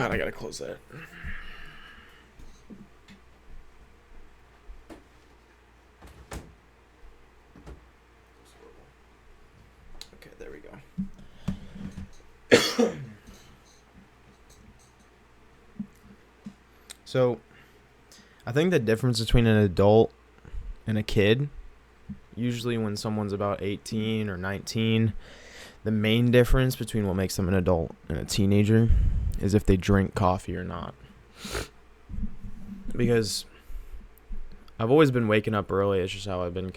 God, I gotta close that. Okay, there we go. So, I think the difference between an adult and a kid, usually when someone's about 18 or 19, the main difference between what makes them an adult and a teenager is if they drink coffee or not. Because I've always been waking up early. It's just how I've been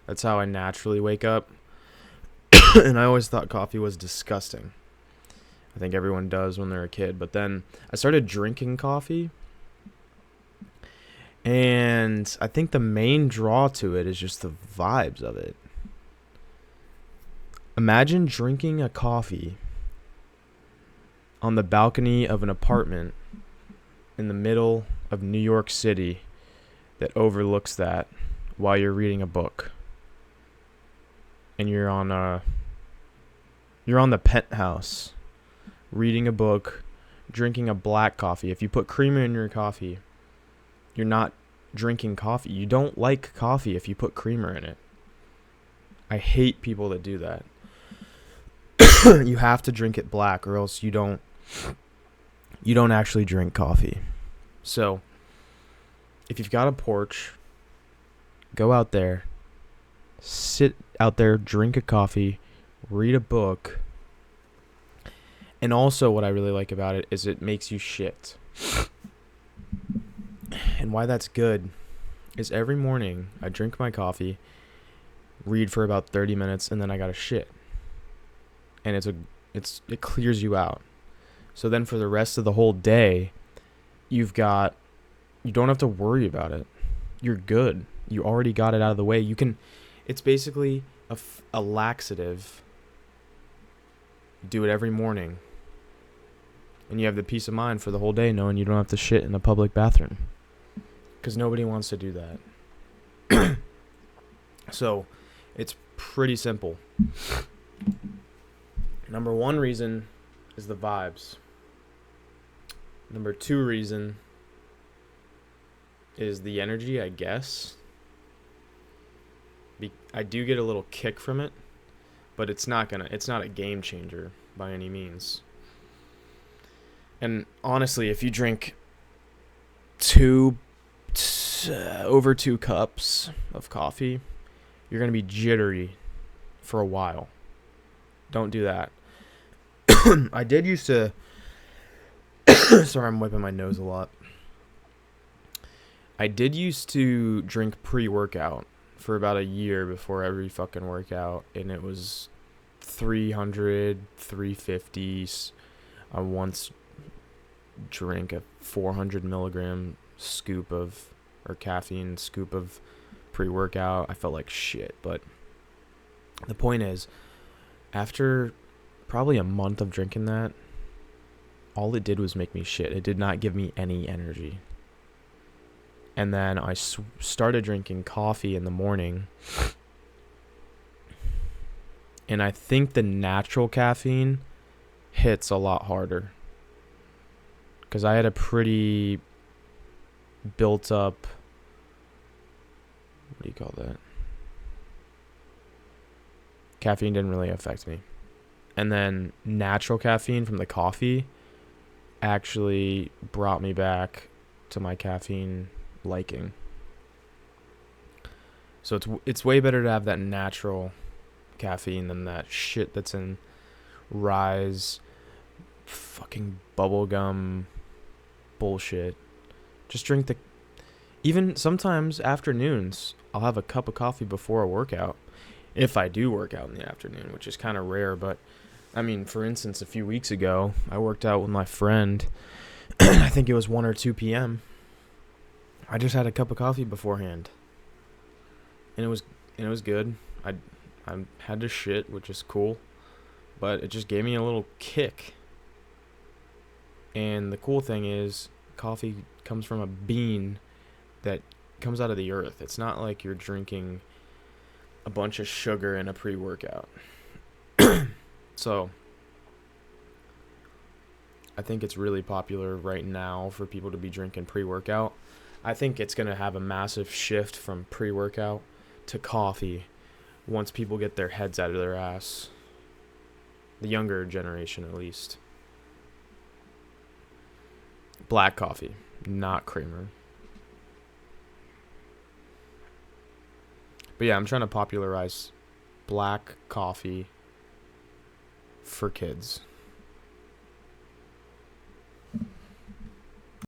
that's how I naturally wake up. And I always thought coffee was disgusting. I think everyone does when they're a kid. But then I started drinking coffee. And I think the main draw to it is just the vibes of it. Imagine drinking a coffee on the balcony of an apartment in the middle of New York City that overlooks that while you're reading a book. And you're on the penthouse reading a book, drinking a black coffee. If you put creamer in your coffee, you're not drinking coffee. You don't like coffee if you put creamer in it. I hate people that do that. You have to drink it black or else you don't actually drink coffee. So, if you've got a porch, go out there, sit out there, drink a coffee, read a book. And also what I really like about it is it makes you shit. And why that's good is every morning I drink my coffee, read for about 30 minutes, and then I gotta shit. And it clears you out. So then for the rest of the whole day, you don't have to worry about it. You're good. You already got it out of the way. It's basically a laxative. You do it every morning. And you have the peace of mind for the whole day knowing you don't have to shit in a public bathroom. Because nobody wants to do that. So, it's pretty simple. Number one reason is the vibes. Number two reason is the energy, I guess. I do get a little kick from it, but it's not a game changer by any means. And honestly, if you drink over 2 cups of coffee, you're going to be jittery for a while. Don't do that. I did used to... Sorry, I'm wiping my nose a lot. I did used to drink pre-workout for about a year before every fucking workout, and it was 300, 350s. I once drank a 400 milligram caffeine scoop of pre-workout. I felt like shit, but the point is, after probably a month of drinking that, all it did was make me shit. It did not give me any energy. And then I started drinking coffee in the morning. And I think the natural caffeine hits a lot harder. Because I had a pretty built up... What do you call that? Caffeine didn't really affect me. And then natural caffeine from the coffee actually brought me back to my caffeine liking. So it's way better to have that natural caffeine than that shit that's in Rise fucking bubblegum bullshit. Just drink even sometimes afternoons I'll have a cup of coffee before a workout, if I do work out in the afternoon, which is kind of rare. But I mean, for instance, a few weeks ago I worked out with my friend. I think it was 1 or 2 p.m. I just had a cup of coffee beforehand, and it was good. I had to shit, which is cool, but it just gave me a little kick. And the cool thing is, coffee comes from a bean that comes out of the earth. It's not like you're drinking a bunch of sugar in a pre-workout. So I think it's really popular right now for people to be drinking pre-workout. I think it's going to have a massive shift from pre-workout to coffee once people get their heads out of their ass. The younger generation, at least. Black coffee, not creamer. But yeah, I'm trying to popularize black coffee for kids.